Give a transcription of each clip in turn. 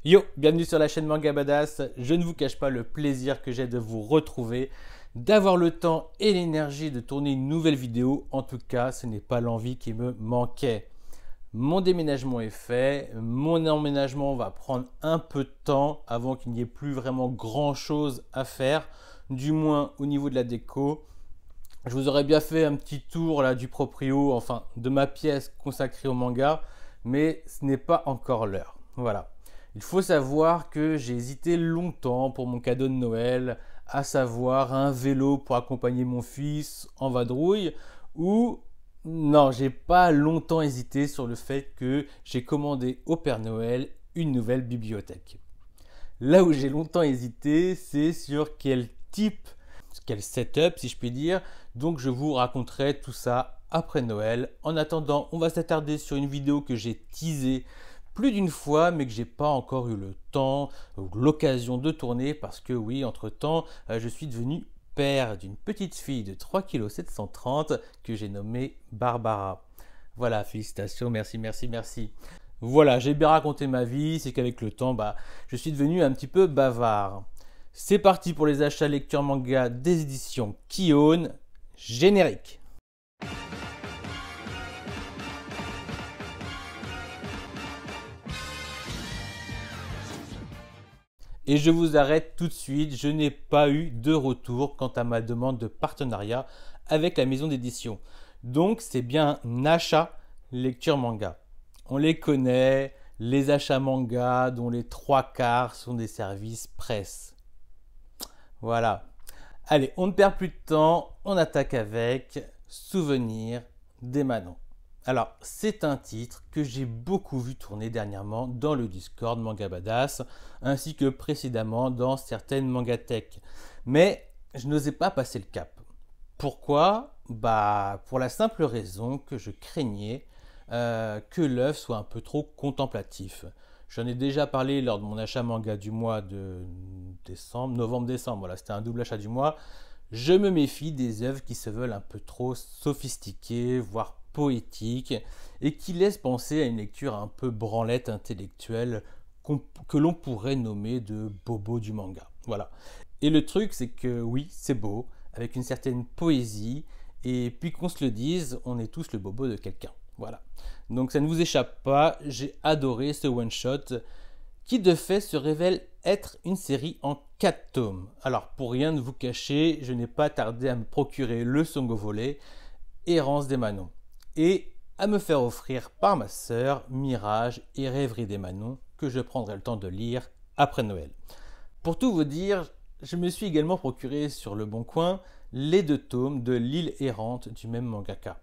Yo, bienvenue sur la chaîne Manga Badass. Je ne vous cache pas le plaisir que j'ai de vous retrouver, d'avoir le temps et l'énergie de tourner une nouvelle vidéo. En tout cas, ce n'est pas l'envie qui me manquait. Mon déménagement est fait, mon emménagement va prendre un peu de temps avant qu'il n'y ait plus vraiment grand chose à faire, du moins au niveau de la déco. Je vous aurais bien fait un petit tour là du proprio, enfin de ma pièce consacrée au manga, mais ce n'est pas encore l'heure. Voilà. Il faut savoir que j'ai hésité longtemps pour mon cadeau de Noël, à savoir un vélo pour accompagner mon fils en vadrouille, ou non, j'ai pas longtemps hésité sur le fait que j'ai commandé au Père Noël une nouvelle bibliothèque. Là où j'ai longtemps hésité, c'est sur quel setup si je puis dire. Donc je vous raconterai tout ça après Noël. En attendant, on va s'attarder sur une vidéo que j'ai teasée plus d'une fois, mais que j'ai pas encore eu le temps ou l'occasion de tourner parce que oui, entre-temps, je suis devenu père d'une petite fille de 3,730 kg que j'ai nommée Barbara. Voilà, félicitations, merci, merci, merci. Voilà, j'ai bien raconté ma vie, c'est qu'avec le temps, je suis devenu un petit peu bavard. C'est parti pour les achats lecture manga des éditions Kion, générique. Et je vous arrête tout de suite, je n'ai pas eu de retour quant à ma demande de partenariat avec la maison d'édition. Donc c'est bien un achat lecture manga. On les connaît, les achats manga dont les trois quarts sont des services presse. Voilà. Allez, on ne perd plus de temps, on attaque avec Souvenir des Manants. Alors, c'est un titre que j'ai beaucoup vu tourner dernièrement dans le Discord Manga Badass, ainsi que précédemment dans certaines mangatech. Mais je n'osais pas passer le cap. Pourquoi? Pour la simple raison que je craignais que l'œuvre soit un peu trop contemplatif. J'en ai déjà parlé lors de mon achat manga du mois de décembre, novembre-décembre. Voilà, c'était un double achat du mois. Je me méfie des œuvres qui se veulent un peu trop sophistiquées, voire poétiques, et qui laissent penser à une lecture un peu branlette intellectuelle que l'on pourrait nommer de bobo du manga. Voilà. Et le truc, c'est que oui, c'est beau, avec une certaine poésie, et puis qu'on se le dise, on est tous le bobo de quelqu'un. Voilà. Donc ça ne vous échappe pas, j'ai adoré ce one-shot qui de fait se révèle être une série en 4 tomes. Alors pour rien ne vous cacher, je n'ai pas tardé à me procurer le Songo volet, Errance des Manons, et à me faire offrir par ma sœur Mirage et Rêverie des Manons, que je prendrai le temps de lire après Noël. Pour tout vous dire, je me suis également procuré sur le Bon Coin les 2 tomes de L'île errante du même mangaka.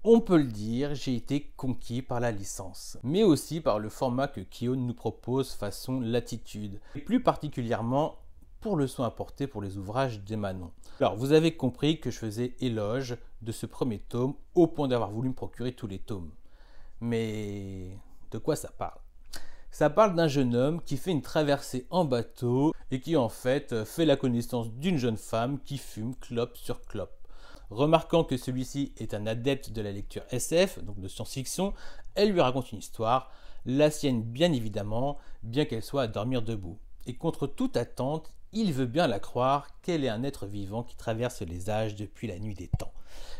On peut le dire, j'ai été conquis par la licence, mais aussi par le format que Kion nous propose façon latitude, et plus particulièrement pour le soin apporté pour les ouvrages des Manons. Alors, vous avez compris que je faisais éloge de ce premier tome, au point d'avoir voulu me procurer tous les tomes. Mais de quoi ça parle? Ça parle d'un jeune homme qui fait une traversée en bateau et qui en fait fait la connaissance d'une jeune femme qui fume clope sur clope. Remarquant que celui-ci est un adepte de la lecture SF, donc de science-fiction, elle lui raconte une histoire, la sienne bien évidemment, bien qu'elle soit à dormir debout. Et contre toute attente, il veut bien la croire qu'elle est un être vivant qui traverse les âges depuis la nuit des temps.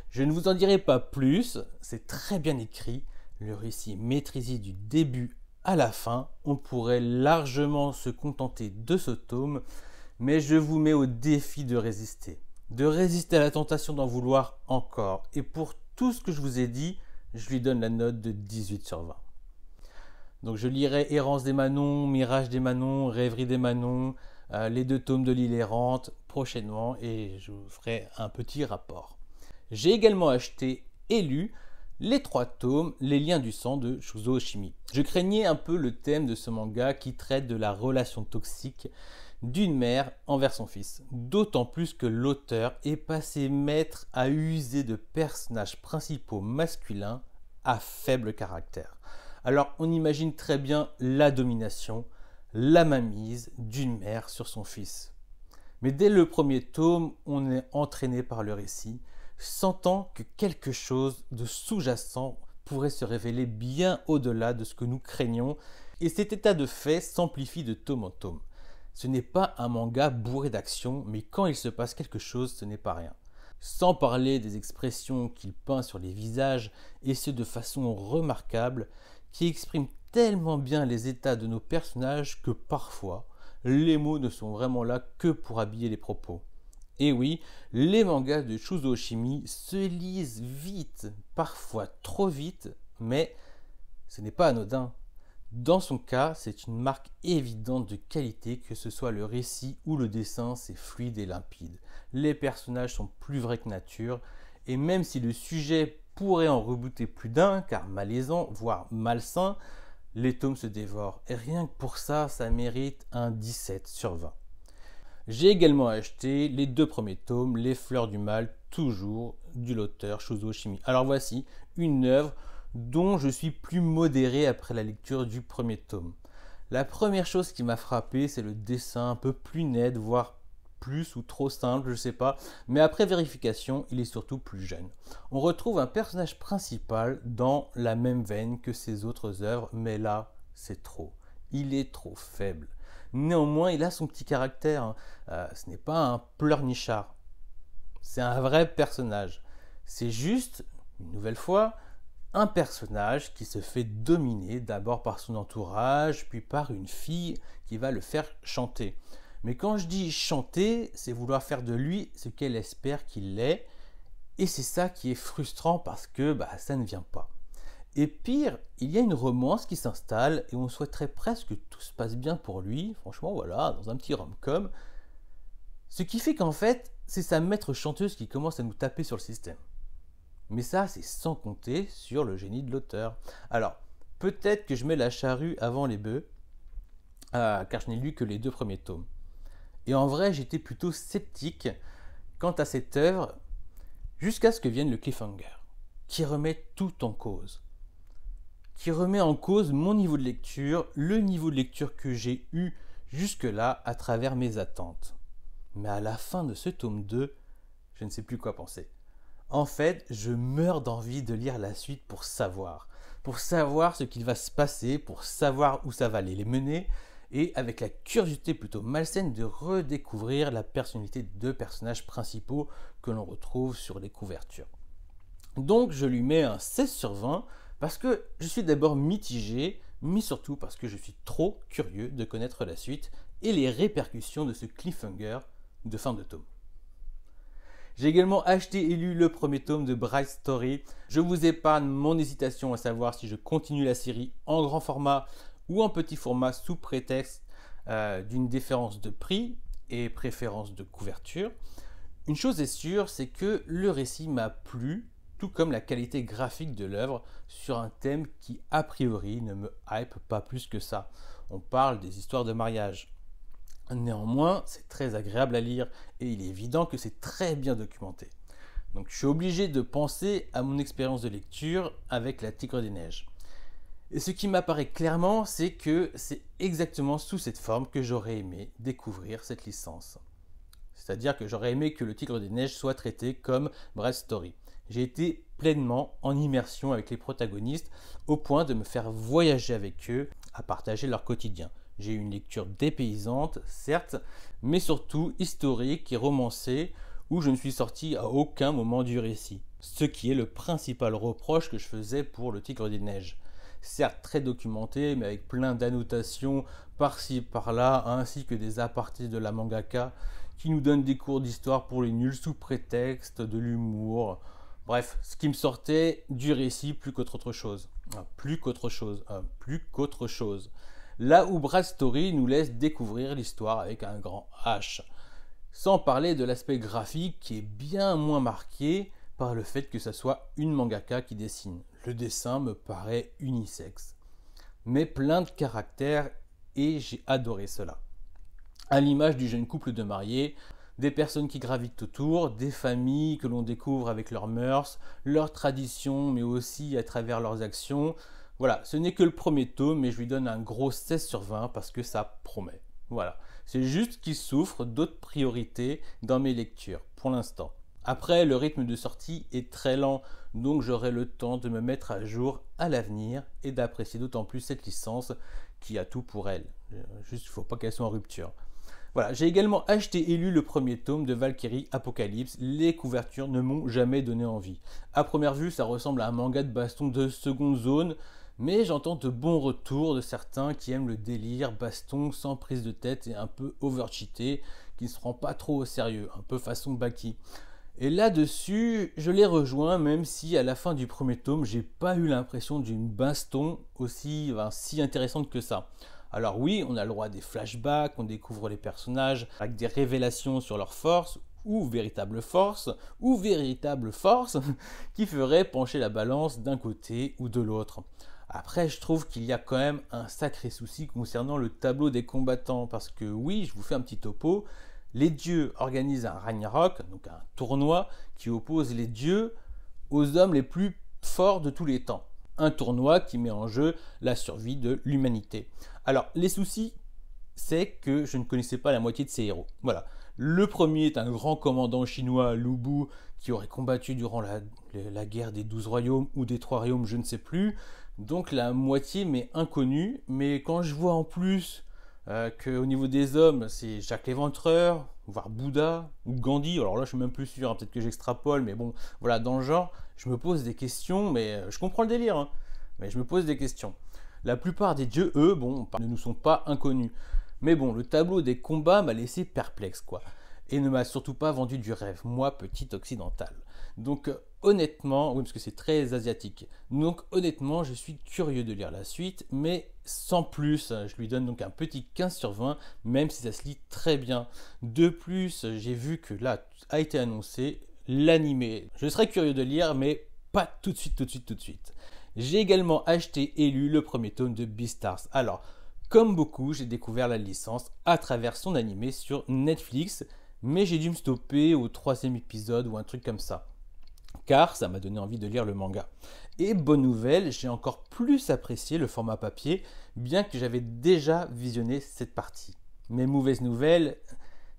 Je ne vous en dirai pas plus, c'est très bien écrit, le récit est maîtrisé du début à la fin, on pourrait largement se contenter de ce tome, mais je vous mets au défi de résister à la tentation d'en vouloir encore. Et pour tout ce que je vous ai dit, je lui donne la note de 18 sur 20. Donc je lirai Errance des Manons, Mirage des Manons, Rêverie des Manons, les 2 tomes de L'île errante prochainement et je vous ferai un petit rapport. J'ai également acheté et lu les 3 tomes Les liens du sang de Shuzo Oshimi. Je craignais un peu le thème de ce manga qui traite de la relation toxique d'une mère envers son fils. D'autant plus que l'auteur est passé maître à user de personnages principaux masculins à faible caractère. Alors on imagine très bien la domination, la mainmise d'une mère sur son fils. Mais dès le premier tome, on est entraîné par le récit, sentant que quelque chose de sous-jacent pourrait se révéler bien au-delà de ce que nous craignons Et cet état de fait s'amplifie de tome en tome. Ce n'est pas un manga bourré d'action, mais quand il se passe quelque chose, ce n'est pas rien. Sans parler des expressions qu'il peint sur les visages, et ce de façon remarquable, qui expriment tellement bien les états de nos personnages que parfois, les mots ne sont vraiment là que pour habiller les propos. Et oui, les mangas de Shuzo Oshimi se lisent vite, parfois trop vite, mais ce n'est pas anodin. Dans son cas, c'est une marque évidente de qualité, que ce soit le récit ou le dessin, c'est fluide et limpide. Les personnages sont plus vrais que nature, et même si le sujet pourrait en rebooter plus d'un, car malaisant, voire malsain, les tomes se dévorent. Et rien que pour ça, ça mérite un 17 sur 20. J'ai également acheté les 2 premiers tomes, Les Fleurs du Mal, toujours de l'auteur Shuzo Oshimi. Alors voici une œuvre dont je suis plus modéré après la lecture du premier tome. La première chose qui m'a frappé, c'est le dessin un peu plus net, voire plus ou trop simple, je ne sais pas, mais après vérification, il est surtout plus jeune. On retrouve un personnage principal dans la même veine que ses autres œuvres, mais là, c'est trop. Il est trop faible. Néanmoins, il a son petit caractère. Ce n'est pas un pleurnichard. C'est un vrai personnage. C'est juste, une nouvelle fois, un personnage qui se fait dominer d'abord par son entourage, puis par une fille qui va le faire chanter. Mais quand je dis chanter, c'est vouloir faire de lui ce qu'elle espère qu'il est. Et c'est ça qui est frustrant parce que ça ne vient pas. Et pire, il y a une romance qui s'installe et on souhaiterait presque que tout se passe bien pour lui, franchement voilà, dans un petit rom-com. Ce qui fait qu'en fait, c'est sa maître chanteuse qui commence à nous taper sur le système. Mais ça, c'est sans compter sur le génie de l'auteur. Alors, peut-être que je mets la charrue avant les bœufs, car je n'ai lu que les 2 premiers tomes. Et en vrai, j'étais plutôt sceptique quant à cette œuvre, jusqu'à ce que vienne le cliffhanger, qui remet tout en cause. Qui remet en cause mon niveau de lecture, le niveau de lecture que j'ai eu jusque-là à travers mes attentes. Mais à la fin de ce tome 2, je ne sais plus quoi penser. En fait, je meurs d'envie de lire la suite pour savoir ce qu'il va se passer, pour savoir où ça va aller les mener, et avec la curiosité plutôt malsaine de redécouvrir la personnalité des 2 personnages principaux que l'on retrouve sur les couvertures. Donc je lui mets un 16 sur 20, parce que je suis d'abord mitigé, mais surtout parce que je suis trop curieux de connaître la suite et les répercussions de ce cliffhanger de fin de tome. J'ai également acheté et lu le premier tome de Bright Story. Je vous épargne mon hésitation à savoir si je continue la série en grand format ou en petit format sous prétexte d'une différence de prix et préférence de couverture. Une chose est sûre, c'est que le récit m'a plu, tout comme la qualité graphique de l'œuvre, sur un thème qui a priori ne me hype pas plus que ça. On parle des histoires de mariage. Néanmoins, c'est très agréable à lire et il est évident que c'est très bien documenté. Donc je suis obligé de penser à mon expérience de lecture avec La Tigre des Neiges. Et ce qui m'apparaît clairement, c'est que c'est exactement sous cette forme que j'aurais aimé découvrir cette licence. C'est-à-dire que j'aurais aimé que Le Tigre des Neiges soit traité comme Bright Story. J'ai été pleinement en immersion avec les protagonistes au point de me faire voyager avec eux, à partager leur quotidien. J'ai eu une lecture dépaysante, certes, mais surtout historique et romancée, où je ne suis sorti à aucun moment du récit. Ce qui est le principal reproche que je faisais pour Le Tigre des Neiges. Certes très documenté, mais avec plein d'annotations par-ci par-là, ainsi que des apartés de la mangaka, qui nous donnent des cours d'histoire pour les nuls sous prétexte de l'humour. Bref, ce qui me sortait du récit plus qu'autre chose. Plus qu'autre chose. Là où Bright Story nous laisse découvrir l'histoire avec un grand H. Sans parler de l'aspect graphique qui est bien moins marqué par le fait que ce soit une mangaka qui dessine. Le dessin me paraît unisexe, mais plein de caractère et j'ai adoré cela. À l'image du jeune couple de mariés, des personnes qui gravitent autour, des familles que l'on découvre avec leurs mœurs, leurs traditions, mais aussi à travers leurs actions. Voilà, ce n'est que le premier tome, mais je lui donne un gros 16 sur 20 parce que ça promet. Voilà, c'est juste qu'il souffre d'autres priorités dans mes lectures, pour l'instant. Après, le rythme de sortie est très lent, donc j'aurai le temps de me mettre à jour à l'avenir et d'apprécier d'autant plus cette licence qui a tout pour elle. Juste, il ne faut pas qu'elle soit en rupture. Voilà, j'ai également acheté et lu le premier tome de Valkyrie Apocalypse. Les couvertures ne m'ont jamais donné envie. À première vue, ça ressemble à un manga de baston de seconde zone, mais j'entends de bons retours de certains qui aiment le délire baston sans prise de tête et un peu overcheaté, qui ne se rend pas trop au sérieux, un peu façon Baki. Et là-dessus, je les rejoins, même si à la fin du premier tome, j'ai pas eu l'impression d'une baston aussi si intéressante que ça. Alors oui, on a le droit à des flashbacks, on découvre les personnages avec des révélations sur leurs forces, ou véritable force, qui ferait pencher la balance d'un côté ou de l'autre. Après, je trouve qu'il y a quand même un sacré souci concernant le tableau des combattants, parce que oui, je vous fais un petit topo, les dieux organisent un Ragnarok, donc un tournoi qui oppose les dieux aux hommes les plus forts de tous les temps. Un tournoi qui met en jeu la survie de l'humanité. Alors, les soucis, c'est que je ne connaissais pas la moitié de ces héros. Voilà. Le premier est un grand commandant chinois, Lu Bu, qui aurait combattu durant la guerre des 12 royaumes ou des 3 royaumes, je ne sais plus. Donc la moitié m'est inconnue. Mais quand je vois en plus qu'au niveau des hommes, c'est Jacques l'Éventreur, voire Bouddha, ou Gandhi, alors là je suis même plus sûr, hein, peut-être que j'extrapole, mais bon, voilà, dans le genre, je me pose des questions, mais je comprends le délire, hein, mais je me pose des questions. La plupart des dieux, eux, bon, ne nous sont pas inconnus. Mais bon, le tableau des combats m'a laissé perplexe, quoi. Et ne m'a surtout pas vendu du rêve, moi, petit occidental. Donc, honnêtement, oui, parce que c'est très asiatique. Donc, honnêtement, je suis curieux de lire la suite, mais sans plus. Je lui donne donc un petit 15 sur 20, même si ça se lit très bien. De plus, j'ai vu que là a été annoncé l'animé. Je serais curieux de lire, mais pas tout de suite. J'ai également acheté et lu le premier tome de Beastars. Alors, comme beaucoup, j'ai découvert la licence à travers son animé sur Netflix, mais j'ai dû me stopper au 3e épisode ou un truc comme ça, car ça m'a donné envie de lire le manga. Et bonne nouvelle, j'ai encore plus apprécié le format papier, bien que j'avais déjà visionné cette partie. Mais mauvaise nouvelle,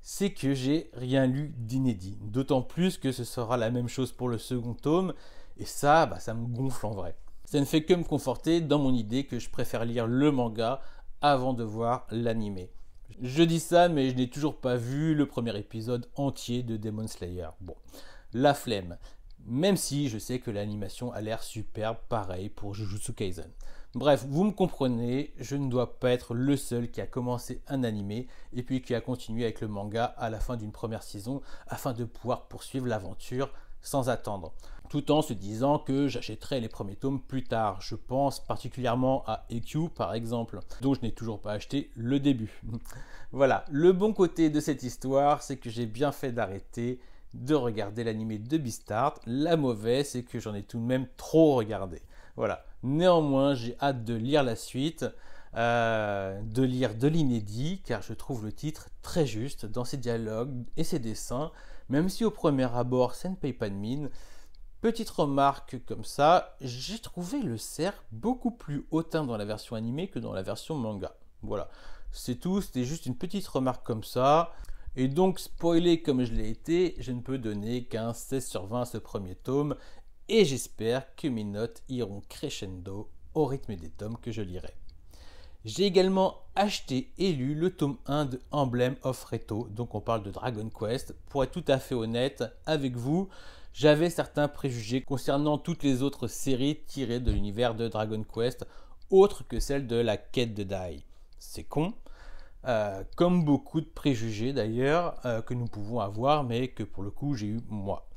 c'est que j'ai rien lu d'inédit, d'autant plus que ce sera la même chose pour le second tome, et ça me gonfle en vrai. Ça ne fait que me conforter dans mon idée que je préfère lire le manga avant de voir l'animé. Je dis ça, mais je n'ai toujours pas vu le premier épisode entier de Demon Slayer. Bon, la flemme. Même si je sais que l'animation a l'air superbe, pareil pour Jujutsu Kaisen. Bref, vous me comprenez, je ne dois pas être le seul qui a commencé un animé et puis qui a continué avec le manga à la fin d'une première saison afin de pouvoir poursuivre l'aventure sans attendre. Tout en se disant que j'achèterai les premiers tomes plus tard. Je pense particulièrement à EQ par exemple, dont je n'ai toujours pas acheté le début. Voilà, le bon côté de cette histoire, c'est que j'ai bien fait d'arrêter de regarder l'animé de Beastars. La mauvaise, c'est que j'en ai tout de même trop regardé. Voilà, néanmoins, j'ai hâte de lire la suite, de lire de l'inédit, car je trouve le titre très juste dans ses dialogues et ses dessins, même si au premier abord, ça ne paye pas de mine. Petite remarque comme ça, j'ai trouvé le cerf beaucoup plus hautain dans la version animée que dans la version manga. Voilà, c'est tout, c'était juste une petite remarque comme ça. Et donc, spoilé comme je l'ai été, je ne peux donner qu'un 16 sur 20 à ce premier tome. Et j'espère que mes notes iront crescendo au rythme des tomes que je lirai. J'ai également acheté et lu le tome 1 de Emblem of Reto, donc on parle de Dragon Quest. Pour être tout à fait honnête avec vous, j'avais certains préjugés concernant toutes les autres séries tirées de l'univers de Dragon Quest, autres que celle de la quête de Dai. C'est con, comme beaucoup de préjugés d'ailleurs que nous pouvons avoir, mais que pour le coup j'ai eu moi.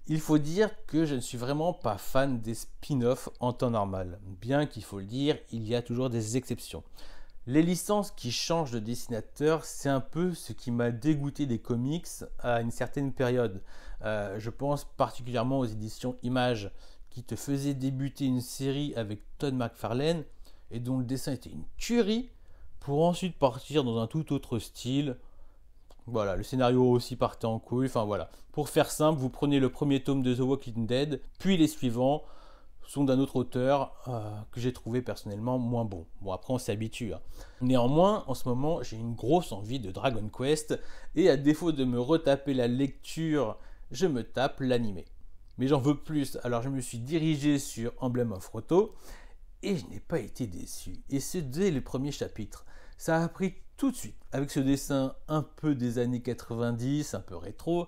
Il faut dire que je ne suis vraiment pas fan des spin-offs en temps normal, bien qu'il faut le dire, il y a toujours des exceptions. Les licences qui changent de dessinateur, c'est un peu ce qui m'a dégoûté des comics à une certaine période. Je pense particulièrement aux éditions Image, qui te faisaient débuter une série avec Todd McFarlane et dont le dessin était une tuerie, pour ensuite partir dans un tout autre style. Voilà, le scénario aussi partait en couille, enfin voilà. Pour faire simple, vous prenez le premier tome de The Walking Dead, puis les suivants sont d'un autre auteur que j'ai trouvé personnellement moins bon. Bon, après on s'habitue. Hein. Néanmoins, en ce moment, j'ai une grosse envie de Dragon Quest, et à défaut de me retaper la lecture, je me tape l'animé. Mais j'en veux plus, alors je me suis dirigé sur Emblem of Roto, Et je n'ai pas été déçu. Et ce dès le premier chapitre. Ça a pris tout de suite, avec ce dessin un peu des années 90, un peu rétro,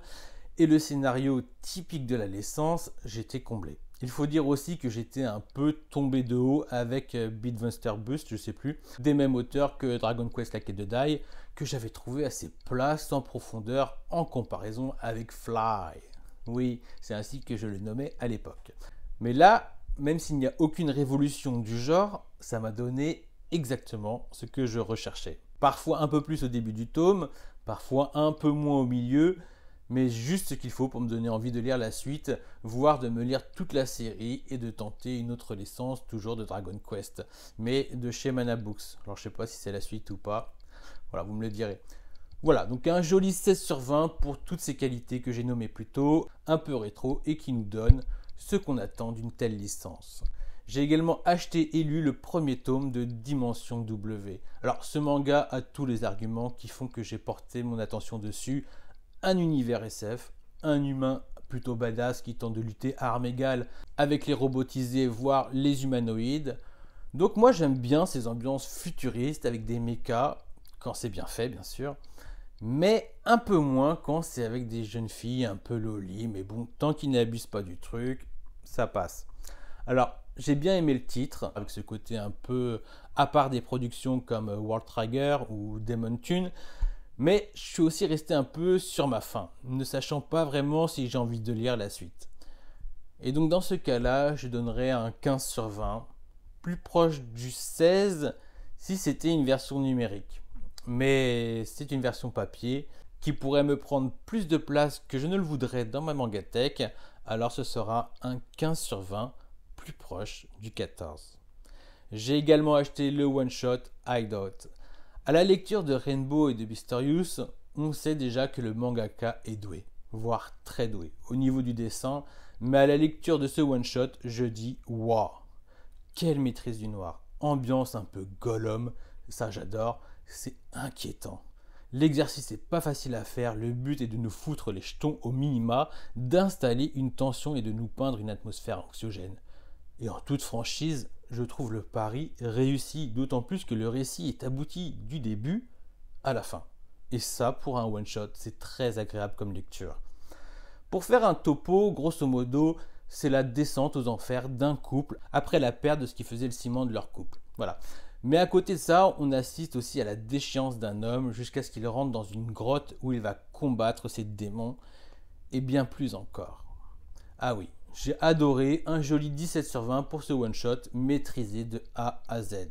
et le scénario typique de la licence, j'étais comblé. Il faut dire aussi que j'étais un peu tombé de haut avec Beatmaster Bust, je sais plus, des mêmes auteurs que Dragon Quest La Quête de Dai, que j'avais trouvé assez plat, sans profondeur, en comparaison avec Fly. Oui, c'est ainsi que je le nommais à l'époque. Mais là, même s'il n'y a aucune révolution du genre, ça m'a donné exactement ce que je recherchais. Parfois un peu plus au début du tome, parfois un peu moins au milieu, mais juste ce qu'il faut pour me donner envie de lire la suite, voire de me lire toute la série et de tenter une autre licence, toujours de Dragon Quest, mais de chez Mana Books. Alors je sais pas si c'est la suite ou pas, voilà, vous me le direz. Voilà, donc un joli 16 sur 20 pour toutes ces qualités que j'ai nommées plus tôt, un peu rétro et qui nous donnent ce qu'on attend d'une telle licence. J'ai également acheté et lu le premier tome de Dimension W. Alors ce manga a tous les arguments qui font que j'ai porté mon attention dessus. Un univers SF, un humain plutôt badass qui tente de lutter à armes égales avec les robotisés, voire les humanoïdes. Donc moi j'aime bien ces ambiances futuristes avec des mechas, quand c'est bien fait bien sûr, mais un peu moins quand c'est avec des jeunes filles un peu loli, mais bon, tant qu'ils n'abusent pas du truc, ça passe. Alors, j'ai bien aimé le titre, avec ce côté un peu à part des productions comme World Trigger ou Demon Tune, mais je suis aussi resté un peu sur ma faim, ne sachant pas vraiment si j'ai envie de lire la suite. Et donc dans ce cas-là, je donnerais un 15 sur 20, plus proche du 16 si c'était une version numérique. Mais c'est une version papier qui pourrait me prendre plus de place que je ne le voudrais dans ma mangatech, alors ce sera un 15 sur 20, plus proche du 14. J'ai également acheté le one-shot Hideout. À la lecture de Rainbow et de Mysterious, on sait déjà que le mangaka est doué, voire très doué, au niveau du dessin, mais à la lecture de ce one-shot, je dis « Waouh ! Quelle maîtrise du noir ! Ambiance un peu Gollum, ça j'adore, c'est inquiétant. L'exercice n'est pas facile à faire, le but est de nous foutre les jetons au minima, d'installer une tension et de nous peindre une atmosphère anxiogène. Et en toute franchise, je trouve le pari réussi, d'autant plus que le récit est abouti du début à la fin. Et ça, pour un one-shot, c'est très agréable comme lecture. Pour faire un topo, grosso modo, c'est la descente aux enfers d'un couple après la perte de ce qui faisait le ciment de leur couple. Voilà. Mais à côté de ça, on assiste aussi à la déchéance d'un homme jusqu'à ce qu'il rentre dans une grotte où il va combattre ses démons et bien plus encore. Ah oui, j'ai adoré, un joli 17 sur 20 pour ce one-shot maîtrisé de A à Z.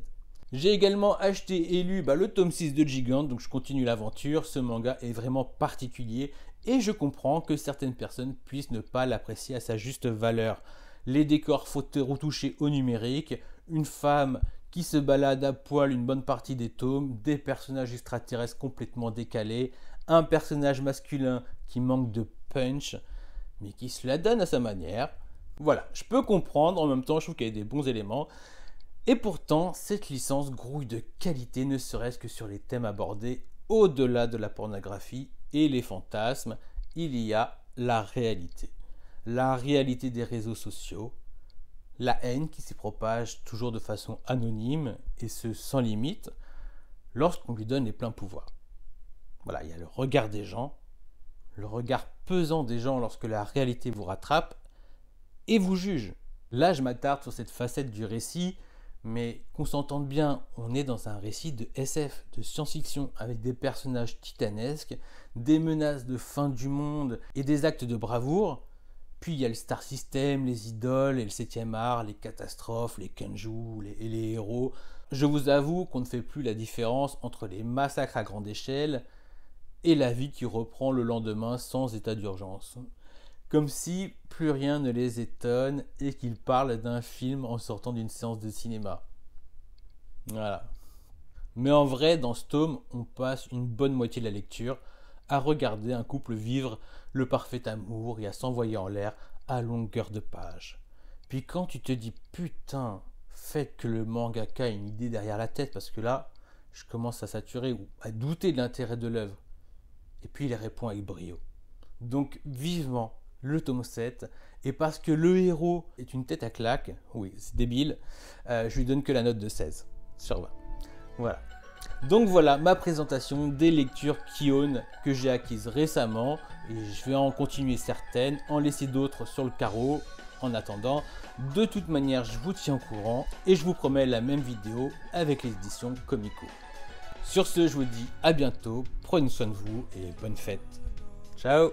J'ai également acheté et lu le tome 6 de Gigant, donc je continue l'aventure. Ce manga est vraiment particulier et je comprends que certaines personnes puissent ne pas l'apprécier à sa juste valeur. Les décors retouchés au numérique, une femme qui se balade à poil une bonne partie des tomes, des personnages extraterrestres complètement décalés, un personnage masculin qui manque de punch, mais qui se la donne à sa manière. Voilà, je peux comprendre, en même temps je trouve qu'il y a des bons éléments. Et pourtant, cette licence grouille de qualité, ne serait-ce que sur les thèmes abordés au-delà de la pornographie et les fantasmes, il y a la réalité. La réalité des réseaux sociaux, la haine qui s'y propage toujours de façon anonyme et ce sans limite lorsqu'on lui donne les pleins pouvoirs. Voilà, il y a le regard des gens, le regard pesant des gens lorsque la réalité vous rattrape et vous juge. Là, je m'attarde sur cette facette du récit, mais qu'on s'entende bien, on est dans un récit de SF, de science-fiction, avec des personnages titanesques, des menaces de fin du monde et des actes de bravoure. Puis il y a le Star System, les idoles et le 7e art, les catastrophes, les kenjus et les héros. Je vous avoue qu'on ne fait plus la différence entre les massacres à grande échelle et la vie qui reprend le lendemain sans état d'urgence. Comme si plus rien ne les étonne et qu'ils parlent d'un film en sortant d'une séance de cinéma. Voilà. Mais en vrai, dans ce tome, on passe une bonne moitié de la lecture à regarder un couple vivre le parfait amour et à s'envoyer en l'air à longueur de page. Puis quand tu te dis putain, faites que le mangaka ait une idée derrière la tête, parce que là, je commence à saturer ou à douter de l'intérêt de l'œuvre. Et puis il répond avec brio. Donc vivement le tome 7. Et parce que le héros est une tête à claque, oui, c'est débile, je lui donne que la note de 16 sur 20. Voilà. Donc voilà ma présentation des lectures Ki-On que j'ai acquises récemment. Et je vais en continuer certaines, en laisser d'autres sur le carreau. En attendant, de toute manière, je vous tiens au courant et je vous promets la même vidéo avec les éditions Comico. Sur ce, je vous dis à bientôt, prenez soin de vous et bonne fête. Ciao!